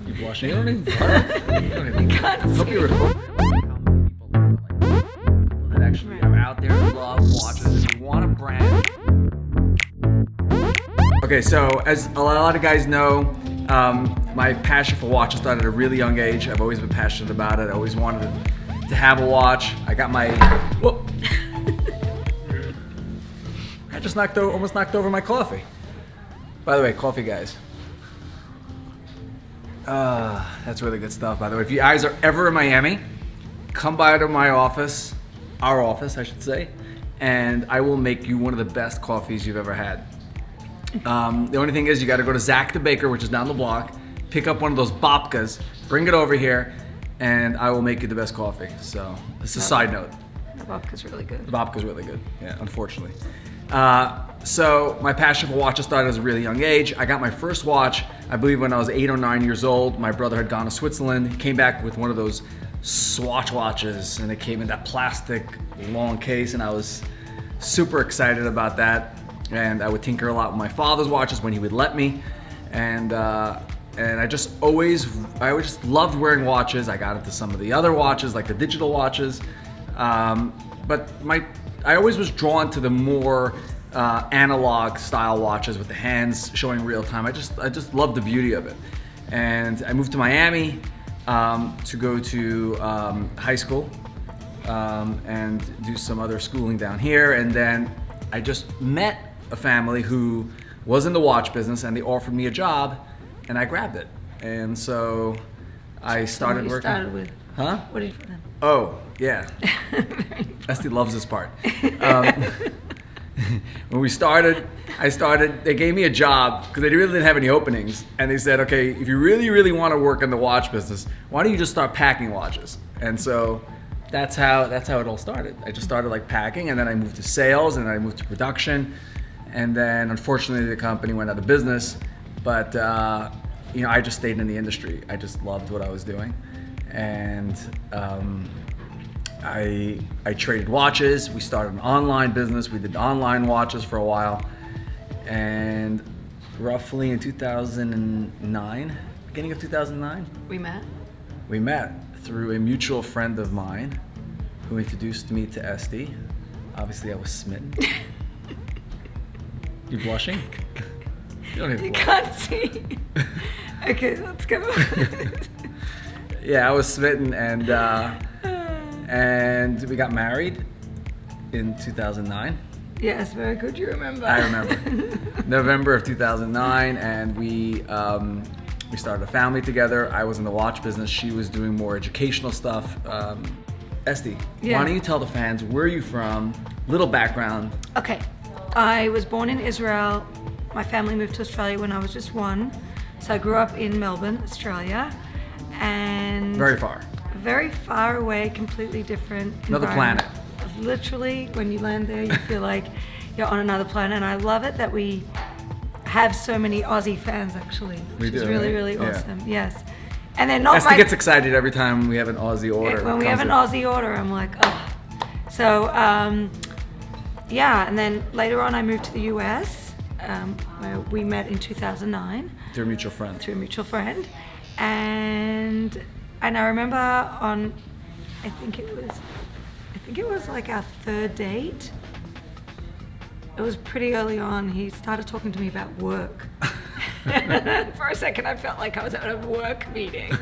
You blushing? You don't even flirt. You don't even. can't Hope you record. How many people are like people that actually are out there who love watches and you want a brand. Okay, so as a lot of guys know, my passion for watches started at a really young age. I've always been passionate about it. I always wanted to have a watch. I got my. Whoop. I just almost knocked over my coffee. By the way, coffee guys. That's really good stuff, by the way. If you guys are ever in Miami, come by to my office, our office, I should say, and I will make you one of the best coffees you've ever had. The only thing is you got to go to Zach the Baker, which is down the block, pick up one of those babkas, bring it over here, and I will make you the best coffee. So, it's a side note. The babka's really good. The babka's really good, yeah, unfortunately. So my passion for watches started at a really young age. I got my first watch, I believe when I was 8 or 9 years old. My brother had gone to Switzerland. He came back with one of those Swatch watches, and it came in that plastic long case, and I was super excited about that. And I would tinker a lot with my father's watches when he would let me. And I just always loved wearing watches. I got into some of the other watches, like the digital watches. But I always was drawn to the more analog style watches with the hands showing real time. I just loved the beauty of it. And I moved to Miami to go to high school and do some other schooling down here. And then I just met a family who was in the watch business, and they offered me a job, and I grabbed it. And so I started working. What started with? Huh? What did you do? Oh, yeah. Esti loves this part. When we started, they gave me a job because they really didn't have any openings. And they said, okay, if you really, really want to work in the watch business, why don't you just start packing watches? And so that's how it all started. I just started like packing, and then I moved to sales, and then I moved to production. And then unfortunately the company went out of business. But I just stayed in the industry. I just loved what I was doing. And I traded watches. We started an online business. We did online watches for a while. And roughly in 2009, beginning of 2009, we met through a mutual friend of mine who introduced me to Esti. Obviously I was smitten. You blushing? You don't even blush. Can't see. Okay, let's go. Yeah, I was smitten, and we got married in 2009. Yes, very good. You remember. I remember. November of 2009, and we started a family together. I was in the watch business. She was doing more educational stuff. Esti, why don't you tell the fans where are you from? Little background. Okay, I was born in Israel. My family moved to Australia when I was just 1. So I grew up in Melbourne, Australia. And Very far. Very far away, completely different Another planet. Literally, when you land there, you feel like you're on another planet. And I love it that we have so many Aussie fans, actually. Which is really, really awesome. Yeah. Yes. And then Esti gets excited every time we have an Aussie order. When we have an Aussie order, I'm like, oh. So, and then later on I moved to the US, where we met in 2009. Through a mutual friend. And I remember I think it was like our 3rd date. It was pretty early on. He started talking to me about work. For a second I felt like I was at a work meeting.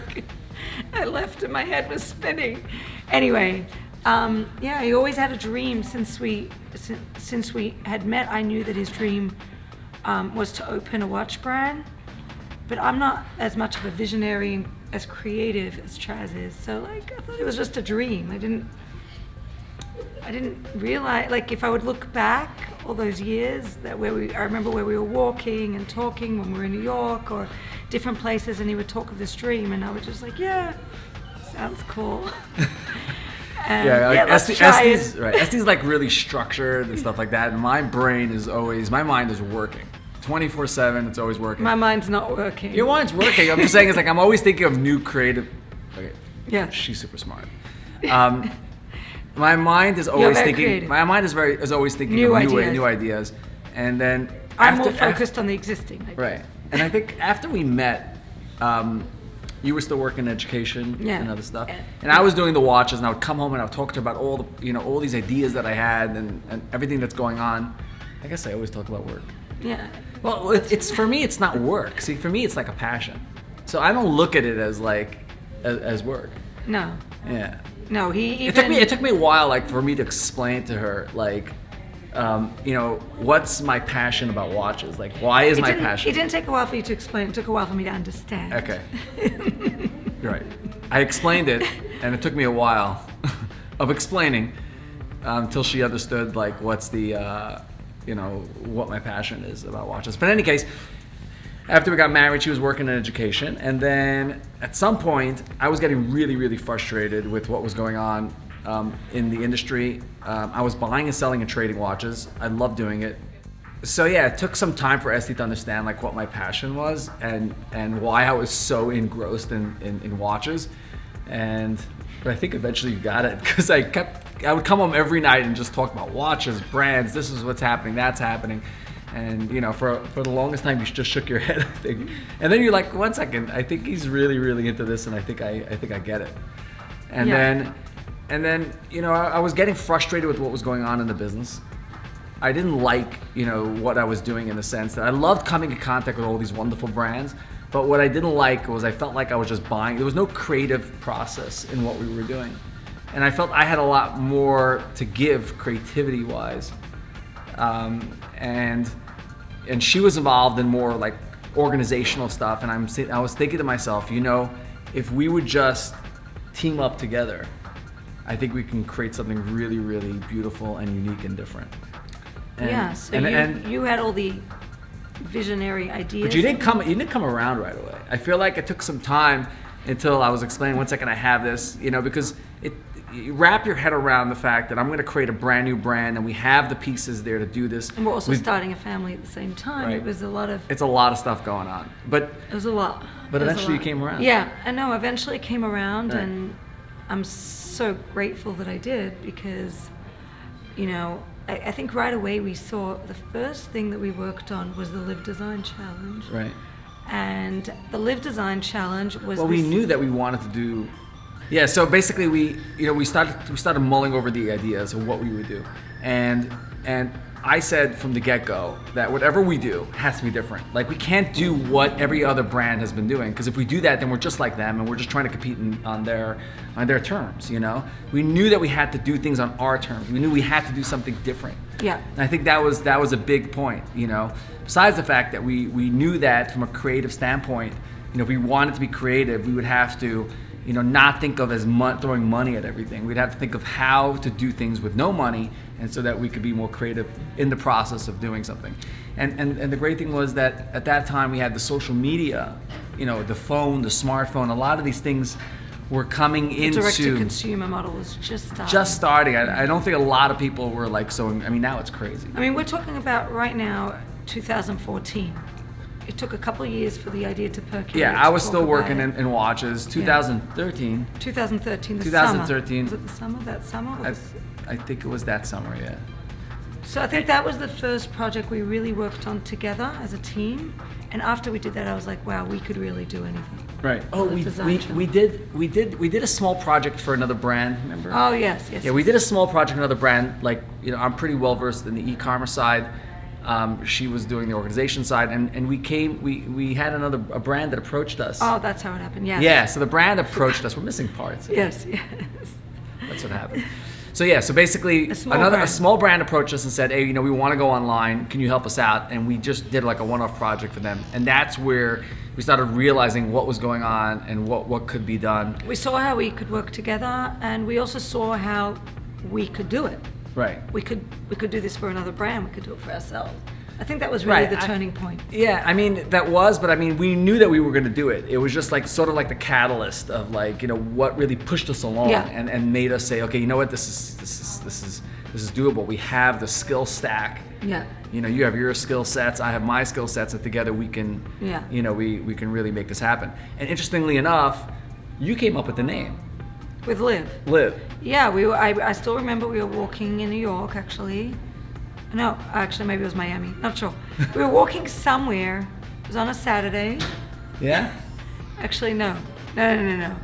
I left and my head was spinning. Anyway, he always had a dream since we had met. I knew that his dream was to open a watch brand. But I'm not as much of a visionary and as creative as Chaz is. So I thought it was just a dream. I didn't realize, if I would look back all those years I remember where we were walking and talking when we were in New York or different places, and he would talk of this dream, and I was just like, yeah, sounds cool. Esti's like really structured and stuff like that. And my mind is working. 24/7, it's always working. My mind's not working. Your mind's working. I'm just saying, it's like I'm always thinking of new creative. Okay. Yeah. She's super smart. My mind is always thinking. Creative. My mind is always thinking new of ideas. new ideas, and then I'm more focused on the existing. Right. And I think after we met, You were still working in education Yeah. and other stuff. Yeah. And I was doing the watches, and I would come home and I would talk to her about all the, you know, all these ideas that I had and everything that's going on. I guess I always talk about work. Yeah. Well, it's for me, it's not work. See, for me, it's like a passion. So I don't look at it as like as work. No. Yeah. No, It took me a while, like, for me to explain to her, like, you know, what's my passion about watches? Like, why is my passion? It didn't take a while for you to explain. It took a while for me to understand. Okay. You're right. I explained it, and it took me a while of explaining until she understood, like, what's the, you know, what my passion is about watches. But in any case, after we got married, she was working in education, and then at some point, I was getting really, really frustrated with what was going on in the industry. I was buying and selling and trading watches. I loved doing it. So yeah, it took some time for Esti to understand like what my passion was and why I was so engrossed in watches. But I think eventually you got it, because I would come home every night and just talk about watches, brands, this is what's happening, that's happening. And you know, for the longest time, you just shook your head, I think. And then you're like, 1 second, I think he's really, really into this, and I think I get it. And then, you know, I was getting frustrated with what was going on in the business. I didn't like, you know, what I was doing, in the sense that I loved coming in contact with all these wonderful brands, but what I didn't like was I felt like I was just buying. There was no creative process in what we were doing. And I felt I had a lot more to give creativity-wise. And she was involved in more like organizational stuff, and I was thinking to myself, you know, if we would just team up together, I think we can create something really, really beautiful and unique and different. So you had all the visionary ideas. But you didn't come around right away. I feel like it took some time until I was explaining, 1 second, I have this, you know, because you wrap your head around the fact that I'm going to create a brand new brand, and we have the pieces there to do this. And we're also starting a family at the same time. Right. It was a lot of... It's a lot of stuff going on. But it was a lot. But eventually you came around. Yeah, I know. Eventually it came around, right. And I'm so grateful that I did, because, you know, I think right away we saw the first thing that we worked on was the LIV Design Challenge. Right. And the LIV Design Challenge was... Well, we knew that we wanted to do... Yeah, so basically we started mulling over the ideas of what we would do. And I said from the get-go that whatever we do has to be different. Like, we can't do what every other brand has been doing, because if we do that, then we're just like them, and we're just trying to compete on their terms, you know? We knew that we had to do things on our terms. We knew we had to do something different. Yeah. And I think that was a big point, you know? Besides the fact that we knew that from a creative standpoint, you know, if we wanted to be creative, we would have to, you know, not think of as throwing money at everything. We'd have to think of how to do things with no money, and so that we could be more creative in the process of doing something. And the great thing was that at that time we had the social media, you know, the phone, the smartphone, a lot of these things were coming into... The direct-to-consumer model was just starting. Just starting. I don't think a lot of people were like so... I mean, now it's crazy. I mean, we're talking about right now, 2014. It took a couple of years for the idea to percolate. Yeah, I was still working in watches. 2013. 2013, the 2013. Summer. Was it the summer? That summer? I think it was that summer, yeah. So I think that was the first project we really worked on together as a team. And after we did that, I was like, wow, we could really do anything. Right. Oh, we did a small project for another brand, remember? Oh, yes. Yeah, we did a small project for another brand. Like, you know, I'm pretty well versed in the e-commerce side. She was doing the organization side, and we had a brand that approached us. Oh, that's how it happened. Yeah. Yeah. So the brand approached us. We're missing parts. Yes. That's what happened. So yeah. So basically, a small brand approached us and said, "Hey, you know, we want to go online. Can you help us out?" And we just did like a one-off project for them, and that's where we started realizing what was going on and what could be done. We saw how we could work together, and we also saw how we could do it. Right. We could do this for another brand. We could do it for ourselves. I think that was really the turning point. Yeah, I mean that was, but I mean we knew that we were going to do it. It was just like sort of like the catalyst of like, you know, what really pushed us along and made us say, okay, you know what, this is doable. We have the skill stack. Yeah. You know, you have your skill sets, I have my skill sets, and together we can, you know, we can really make this happen. And interestingly enough, you came up with the name. With LIV. LIV. Yeah, I still remember we were walking in New York, actually. No, actually, maybe it was Miami. Not sure. We were walking somewhere. It was on a Saturday. Yeah? Actually, no. No.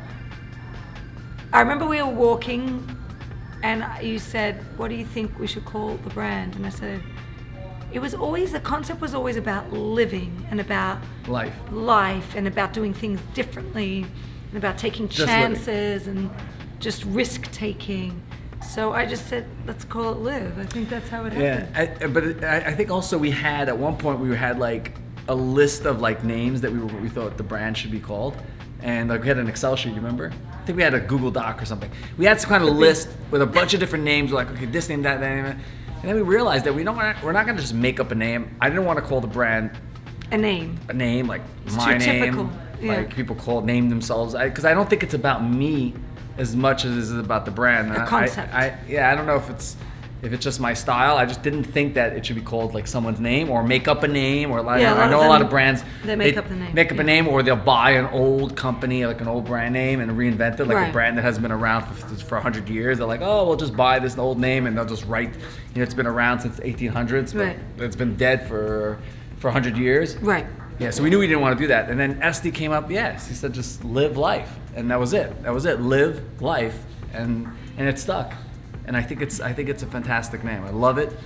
I remember we were walking and you said, what do you think we should call the brand? And I said, the concept was always about living and about life and about doing things differently and about taking chances and just risk taking. So I just said, let's call it LIV. I think that's how it happened. But I think also we had, at one point, we had like a list of like names that we thought the brand should be called. And like we had an Excel sheet, you remember? I think we had a Google Doc or something. We had some kind of list with a bunch of different names. We're like, okay, this name, that name. And then we realized that we're not going to just make up a name. I didn't want to call the brand a name like it's my too name. Typical. Yeah. Like people name themselves. Because I don't think it's about me as much as it is about the brand. A concept. I don't know if it's just my style. I just didn't think that it should be called like someone's name or make up a name or like I know a lot of brands they make up the name. Make up a name, or they'll buy an old company, like an old brand name, and reinvent it, like a brand that hasn't been around for 100 years. They're like, oh, we'll just buy this old name and they'll just write, it's been around since 1800s, but it's been dead for 100 years. Right. Yeah, so we knew we didn't want to do that. And then Esti came up, he said just live life. And that was it. Live life. And it stuck. And I think it's a fantastic name. I love it.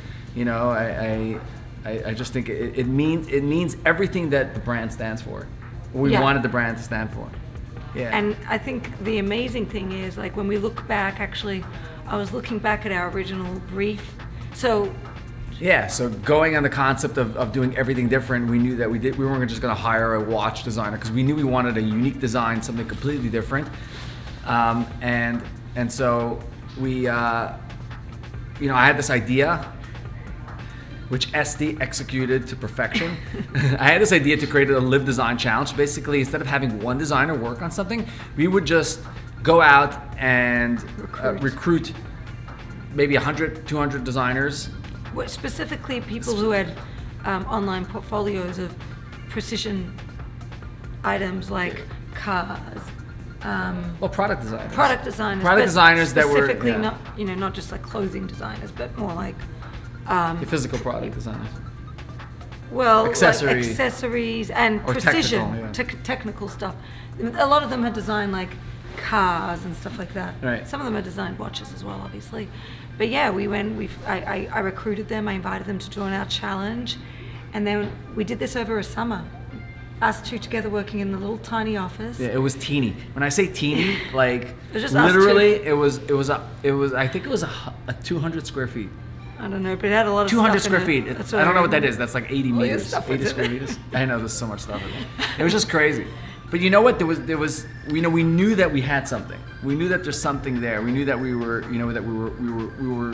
I just think it means everything that the brand stands for. We wanted the brand to stand for. Yeah. And I think the amazing thing is, like, when we look back, actually, I was looking back at our original brief. So going on the concept of doing everything different, we knew that we weren't just going to hire a watch designer, because we knew we wanted a unique design, something completely different. And so we, I had this idea, which Esti executed to perfection. I had this idea to create a LIV design challenge. Basically, instead of having one designer work on something, we would just go out and recruit maybe 100, 200 designers. Specifically people who had online portfolios of precision items like cars. Product designers. Product designers that were specifically not just like clothing designers, but more like the physical product designers. Well, accessories, like accessories and precision, technical stuff. A lot of them had designed like cars and stuff like that. Right. Some of them had designed watches as well, obviously. But yeah, I recruited them. I invited them to join our challenge, and then we did this over a summer. Us two together working in the little tiny office. Yeah, it was teeny. When I say teeny, like it was just literally, it was. I think it was a 200 square feet. I don't know, but it had a lot of 200 stuff square in feet. It. I don't know what that is. That's like 80 meters. Stuff 80 square meters. I know there's so much stuff in it. It was just crazy. But you know what? There was. We knew that we had something. We knew that there's something there. We knew that we were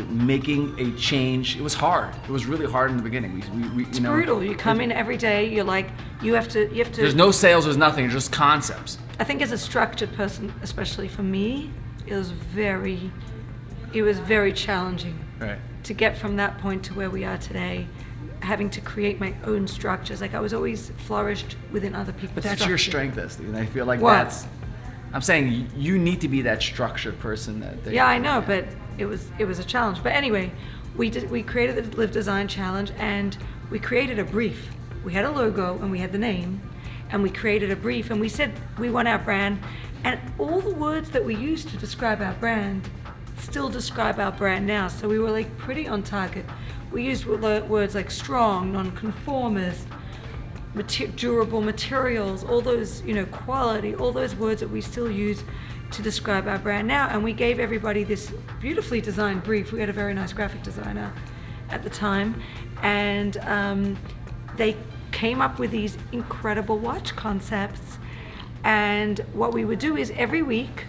making a change. It was hard. It was really hard in the beginning. It's brutal. You come in every day. You're like, you have to. There's no sales. There's nothing. It's just concepts. I think as a structured person, especially for me, it was very challenging. Right. To get from that point to where we are today, having to create my own structures. Like I was always flourished within other people's But that's structure. your strength, Esti, and I feel like what? I'm saying you need to be that structured person. Yeah, I know, but it was a challenge. But anyway, we created the LIV Design Challenge, and we created a brief. We had a logo and we had the name, and we created a brief, and we said we want our brand, and all the words that we used to describe our brand still describe our brand now. So we were like pretty on target. We used words like strong, non-conformist, durable materials, all those, quality, all those words that we still use to describe our brand now. And we gave everybody this beautifully designed brief. We had a very nice graphic designer at the time, and they came up with these incredible watch concepts. And what we would do is every week,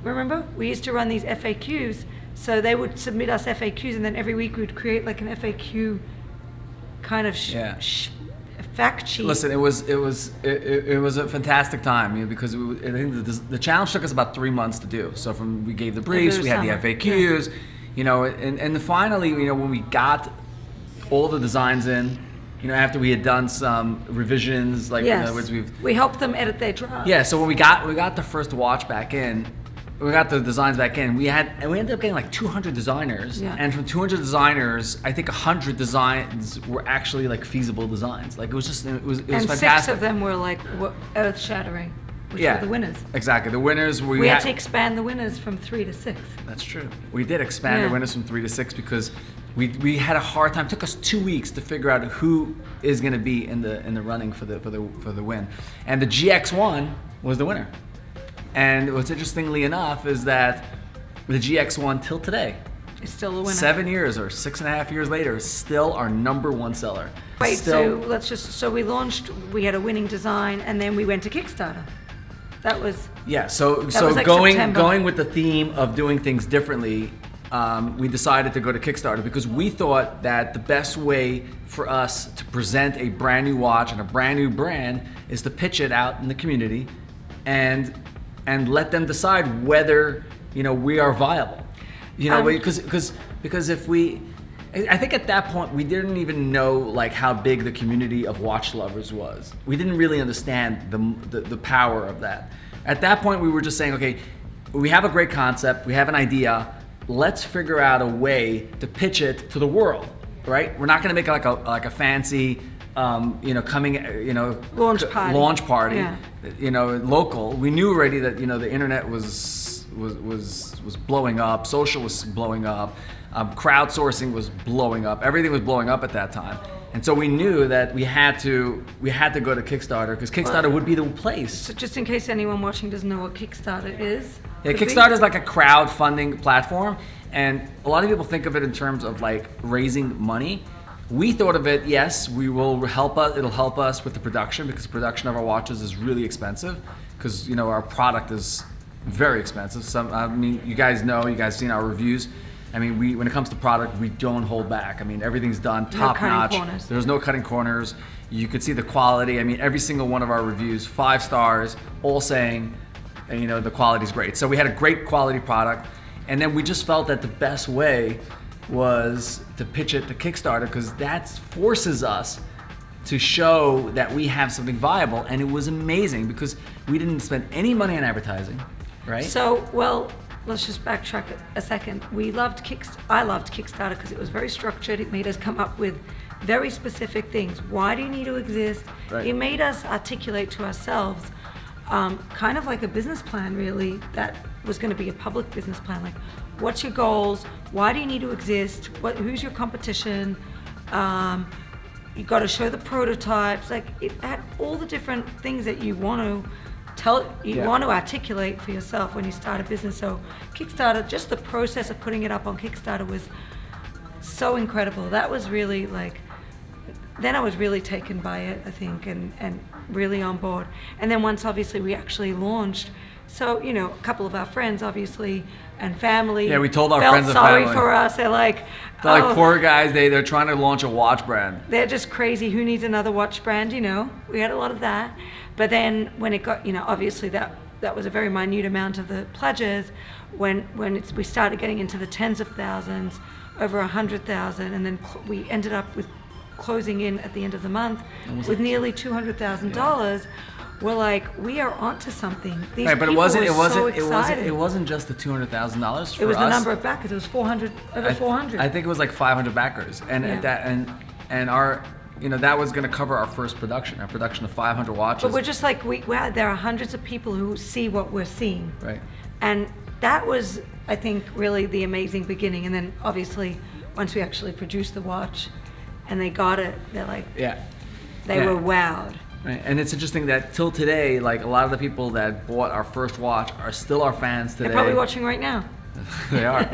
remember, we used to run these FAQs. So they would submit us FAQs, and then every week we would create like an FAQ kind of fact sheet. Listen, it was a fantastic time, because I think the challenge took us about 3 months to do. So we gave the briefs, we had the FAQs, and finally, when we got all the designs in, after we had done some revisions, like yes. in other words, we helped them edit their draft. Yeah, so when we got the first watch back in. We got the designs back in. We ended up getting like 200 designers, and from 200 designers, I think 100 designs were actually like feasible designs. Like it was fantastic. And 6 of them were like earth-shattering. which were the winners. Exactly. The winners, we had to expand the winners from 3 to 6. That's true. We did expand the winners from 3 to 6 because we had a hard time. It took us 2 weeks to figure out who is going to be in the running for the win. And the GX1 was the winner. And what's interestingly enough is that the GX1 till today, it's still a winner. 7 years or 6.5 years later, is still our #1 seller. Wait, so we launched, we had a winning design, and then we went to Kickstarter. That was like going with the theme of doing things differently. We decided to go to Kickstarter because we thought that the best way for us to present a brand new watch and a brand new brand is to pitch it out in the community and let them decide whether we are viable. Because if we, I think at that point we didn't even know like how big the community of watch lovers was. We didn't really understand the power of that. At that point we were just saying, okay, we have a great concept, we have an idea, let's figure out a way to pitch it to the world, right? We're not going to make it like a fancy launch party, local. We knew already that the internet was blowing up, social was blowing up, crowdsourcing was blowing up, everything was blowing up at that time. And so we knew that we had to go to Kickstarter because Kickstarter would be the place. So just in case anyone watching doesn't know what Kickstarter is. Yeah, Kickstarter is like a crowdfunding platform, and a lot of people think of it in terms of like raising money. We thought of it, yes, it'll help us with the production because the production of our watches is really expensive because our product is very expensive. You guys seen our reviews. I mean, when it comes to product, we don't hold back. I mean, everything's done top notch. There's no cutting corners. You could see the quality. I mean, every single one of our reviews, 5 stars, all saying, the quality's great. So we had a great quality product, and then we just felt that the best way was to pitch it to Kickstarter because that forces us to show that we have something viable, and it was amazing because we didn't spend any money on advertising, right? So, let's just backtrack a second. I loved Kickstarter because it was very structured. It made us come up with very specific things. Why do you need to exist? Right. It made us articulate to ourselves kind of like a business plan, really, that was going to be a public business plan. Like, what's your goals? Why do you need to exist? Who's your competition? You got to show the prototypes. Like, it had all the different things that you want to want to articulate for yourself when you start a business. So Kickstarter, just the process of putting it up on Kickstarter was so incredible. That was really then I was really taken by it, I think, and really on board. And then once obviously we actually launched, so a couple of our friends obviously and family we told our felt friends and sorry family. for us. They're like poor guys, they're trying to launch a watch brand. They're just crazy. Who needs another watch brand? We had a lot of that. But then when it got, obviously that was a very minute amount of the pledges. When we started getting into the tens of thousands, over 100,000, and then we ended up with closing in at the end of the month with nearly $200,000. We're like, we are onto something. These right, but people it excited. wasn't just the $200,000 for us. It was the number of backers. It was 400. I think it was like 500 backers, and our. That was going to cover our first production, our production of 500 watches. But we're just like, there are hundreds of people who see what we're seeing. Right. And that was, I think, really the amazing beginning. And then obviously, once we actually produced the watch and they got it, they're like, they were wowed. Right. And it's interesting that till today, like a lot of the people that bought our first watch are still our fans today. They're probably watching right now. They are.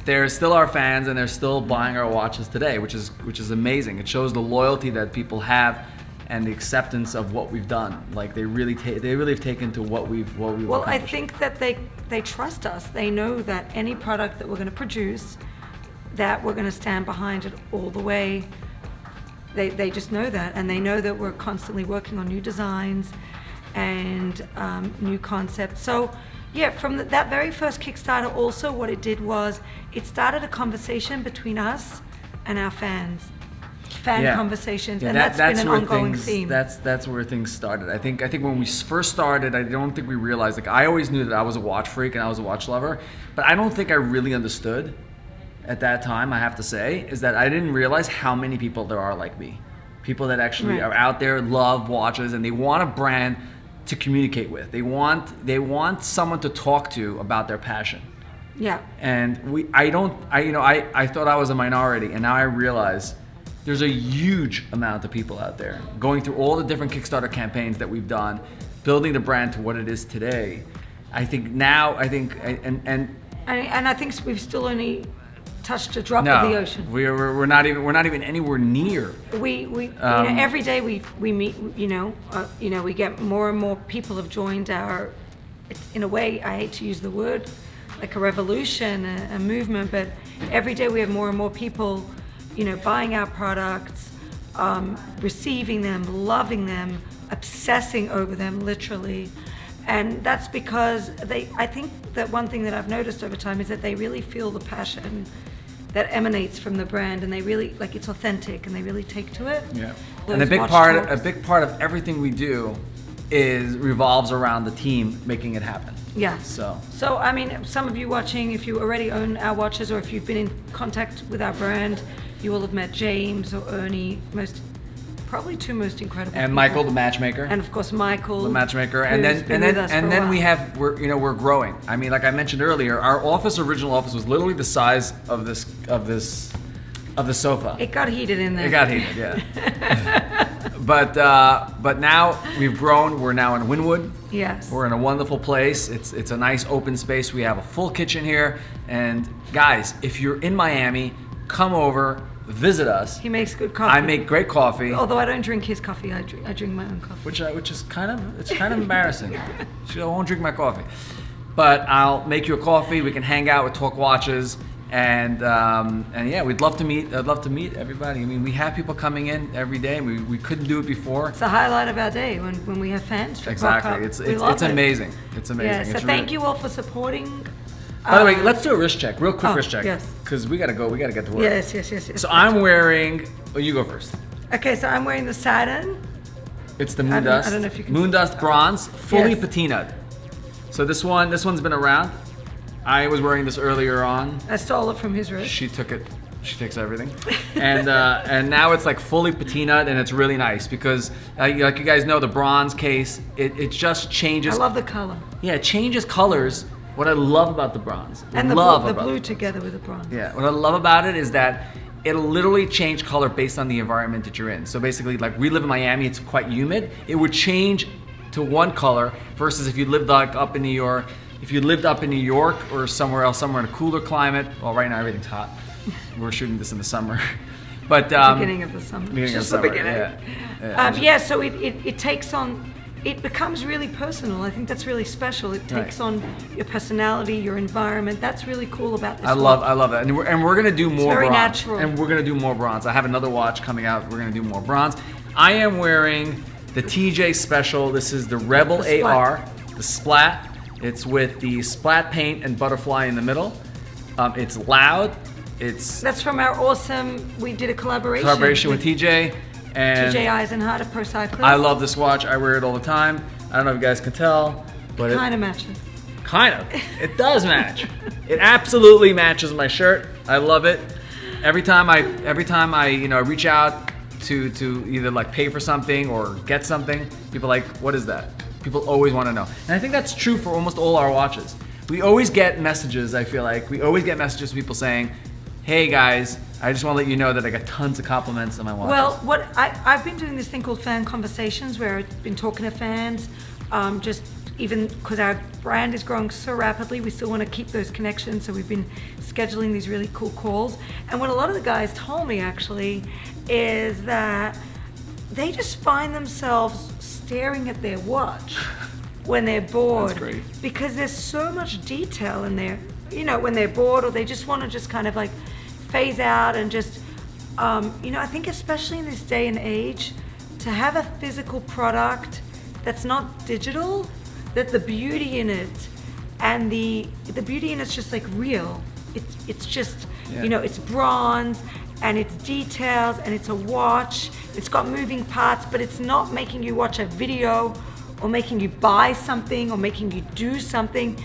They're still our fans, and they're still buying our watches today, which is amazing. It shows the loyalty that people have and the acceptance of what we've done. Like they really have taken to what we've Well, I accomplished. think that they trust us. They know that any product that we're going to produce, that we're going to stand behind it all the way. They just know that, and they know that we're constantly working on new designs and new concepts. So. Yeah, from that very first Kickstarter also what it did was it started a conversation between us and our fans. Conversations, and that's been an ongoing theme. That's where things started. I think when we first started, I don't think we realized, like I always knew that I was a watch freak and I was a watch lover, but I don't think I really understood at that time, I have to say, is that I didn't realize how many people there are like me. People that actually are out there, love watches, and they want a brand to communicate with. They want someone to talk to about their passion. Yeah. And I thought I was a minority, and now I realize there's a huge amount of people out there going through all the different Kickstarter campaigns that we've done, building the brand to what it is today. I think, and I think we've still only touched a drop of the ocean. We're not even anywhere near. We every day we meet, we get more and more people have joined it's, in a way, I hate to use the word, like a revolution, a movement, but every day we have more and more people, buying our products, receiving them, loving them, obsessing over them, literally. And that's because I think that one thing that I've noticed over time is that they really feel the passion that emanates from the brand, and they really, like, it's authentic, and they really take to it. Yeah. And a big part of everything we do revolves around the team making it happen. Yeah. So I mean, some of you watching, if you already own our watches or if you've been in contact with our brand, you will have met James or Ernie, probably two most incredible and people. Michael, the matchmaker. And of course Michael, the matchmaker. And then we're growing. I mean, like I mentioned earlier, our original office was literally the size of the sofa. It got heated in there. It got heated, yeah. But now we've grown. We're now in Wynwood. Yes. We're in a wonderful place. It's a nice open space. We have a full kitchen here. And guys, if you're in Miami, come over, visit us. He makes good coffee. I make great coffee. Although I don't drink his coffee, I drink my own coffee. Which is kind of embarrassing. I won't drink my coffee, but I'll make you a coffee. We can hang out, we talk watches, and yeah, we'd love to meet. I'd love to meet everybody. I mean, we have people coming in every day. We couldn't do it before. It's the highlight of our day when we have fans. Exactly. It's amazing. It's amazing. Yeah. So thank you all for supporting. By the way, let's do a wrist check, real quick wrist check. Yes. Because we gotta go. We gotta get to work. Yes. So I'm wearing. Oh, you go first. Okay, so I'm wearing the Saturn. It's the Moondust. I don't know if you can. Moondust bronze, fully Yes. patinaed. So this one's been around. I was wearing this earlier on. I stole it from his wrist. She took it. She takes everything, and now it's like fully patinaed, and it's really nice because, like you guys know, the bronze case it just changes. I love the color. Yeah, it changes colors. What I love about the bronze, And the blue together with the bronze. Yeah, what I love about it is that it'll literally change color based on the environment that you're in. So basically, like we live in Miami, it's quite humid. It would change to one color versus if you lived like up in New York. If you lived up in New York or somewhere else, somewhere in a cooler climate. Well, right now everything's hot. We're shooting this in the summer, but beginning of the summer. Beginning Just of the summer. beginning. Yeah. So it takes on. It becomes really personal. I think that's really special. It takes on your personality, your environment. That's really cool about this. I love that, and we're gonna do more very bronze. natural. And we're gonna do more bronze. I have another watch coming out. We're gonna do more bronze. I am wearing the TJ Special. This is the Rebel The Splat. AR, the Splat. It's with the splat paint and butterfly in the middle. It's loud. That's from our awesome. We did a collaboration with TJ. And TJ Eisenhardt of Pro Cyclist. I love this watch. I wear it all the time. I don't know if you guys can tell, but Kind of matches. Kind of. It does match. It absolutely matches my shirt. I love it. Every time I reach out to either like pay for something or get something, people are like, what is that? People always want to know. And I think that's true for almost all our watches. We always get messages, I feel like. We always get messages from people saying, hey guys, I just want to let you know that I got tons of compliments on my watches. Well, I've been doing this thing called Fan Conversations where I've been talking to fans, just even because our brand is growing so rapidly, we still want to keep those connections, so we've been scheduling these really cool calls. And what a lot of the guys told me actually is that they just find themselves staring at their watch when they're bored. That's great. Because there's so much detail in there, when they're bored or they just want to just kind of like phase out and just, I think especially in this day and age, to have a physical product that's not digital, that the beauty in it and the beauty in it's just like real. It's just, it's bronze and it's details and it's a watch. It's got moving parts, but it's not making you watch a video or making you buy something or making you do something.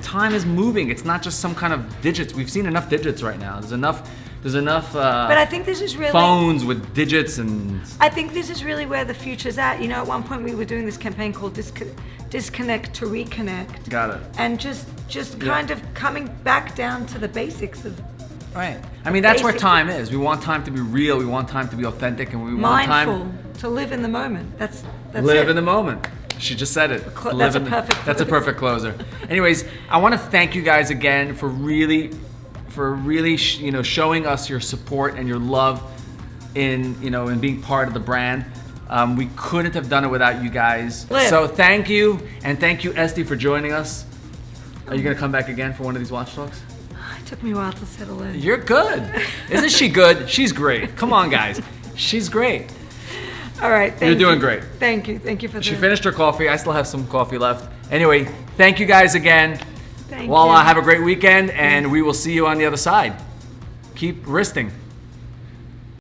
Time is moving. It's not just some kind of digits. We've seen enough digits right now. There's enough There's enough But I think this is really phones with digits and. I think this is really where the future's at. You know, at one point we were doing this campaign called Disconnect to Reconnect. Got it. And just kind of coming back down to the basics of Right. I mean, that's where basic- time is. We want time to be real. We want time to be authentic, and we want mindful, time to live in the moment. That's live it. in the moment. She just said it. That's a perfect That's a closer. perfect closer. Anyways, I want to thank you guys again for really showing us your support and your love in being part of the brand. We couldn't have done it without you guys. Liv. So thank you, and thank you, Esti, for joining us. Are you gonna come back again for one of these watch talks? It took me a while to settle in. You're good. Isn't she good? She's great. Come on, guys. She's great. All right, You're doing great. Thank you for She the. finished her coffee. I still have some coffee left. Anyway, thank you guys again. Thank Well, you. have a great weekend, and we will see you on the other side. Keep wristing.